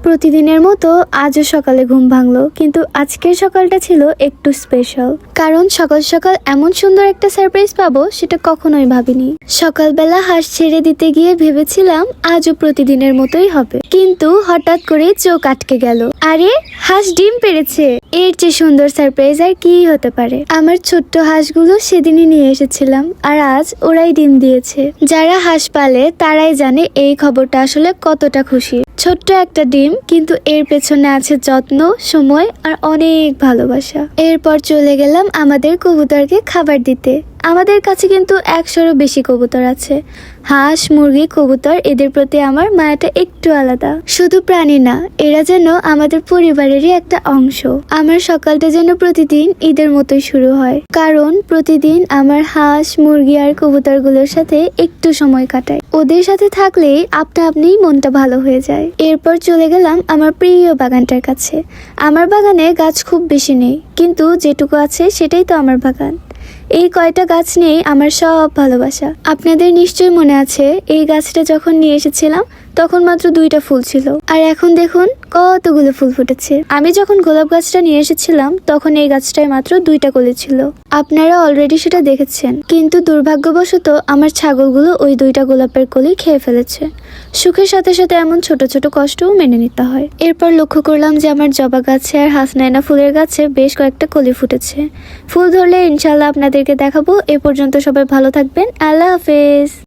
প্রতিদিনের মতো আজও সকালে ঘুম ভাঙলো, কিন্তু আজকের সকালটা ছিল একটু স্পেশাল। কারণ সকাল সকাল এমন সুন্দর একটা সারপ্রাইজ পাবো সেটা কখনোই ভাবিনি। সকালবেলা হাঁস ছেড়ে দিতে গিয়ে ভেবেছিলাম আজও প্রতিদিনের মতোই হবে, কিন্তু হঠাৎ করে চোখ আটকে গেল। আরে, হাঁস ডিম পেড়েছে! এর চেয়ে সুন্দর সারপ্রাইজ আর কি হতে পারে। আমার ছোট্ট হাঁসগুলো সেদিনই নিয়ে এসেছিলাম, আর আজ ওরাই ডিম দিয়েছে। যারা হাঁস পালে তারাই জানে এই খবরটা আসলে কতটা খুশি। ছোট্ট একটা ডিম, কিন্তু এর পেছনে আছে যত্ন, সময় আর অনেক ভালোবাসা। এরপর চলে গেলাম আমাদের কবুতরকে খাবার দিতে। আমাদের কাছে কিন্তু 100-রও বেশি কবুতর আছে। হাঁস, মুরগি, কবুতর, এদের প্রতি আমার মায়াটা একটু আলাদা। শুধু প্রাণী না, এরা যেন আমাদের পরিবারেরই একটা অংশ। আমার সকালটা যেন প্রতিদিন ঈদের মতোই শুরু হয়, কারণ প্রতিদিন আমার হাঁস, মুরগি আর কবুতরগুলোর সাথে একটু সময় কাটাই। ওদের সাথে থাকলেই আপনিই মনটা ভালো হয়ে যায়। এরপর চলে গেলাম আমার প্রিয় বাগানটার কাছে। আমার বাগানে গাছ খুব বেশি নেই, কিন্তু যেটুকু আছে সেটাই তো আমার বাগান। এই কয়টা গাছ নিয়ে আমার সব ভালোবাসা। আপনাদের নিশ্চয়ই মনে আছে, এই গাছটা যখন নিয়ে এসেছিলাম তখন মাত্র 2টা ফুল ছিল, আর এখন দেখুন কতগুলো ফুল ফুটেছে। আমি যখন গোলাপ গাছটা নিয়ে এসেছিলাম তখন এই গাছটায় মাত্র 2টা কলি ছিল। আপনারা অলরেডি সেটা দেখেছেন, কিন্তু দুর্ভাগ্যবশত আমার ছাগলগুলো ওই 2টা গোলাপের কলি খেয়ে ফেলেছে। সুখের সাথে সাথে এমন ছোট ছোট কষ্টও মেনে নিতে হয়। এরপর লক্ষ্য করলাম যে আমার জবা গাছে আর হাসনাইনা ফুলের গাছে বেশ কয়েকটা কলি ফুটেছে। ফুল ধরলে ইনশাল্লাহ আপনাদেরকে দেখাবো। এ পর্যন্ত সবাই ভালো থাকবেন। আল্লাহ হাফেজ।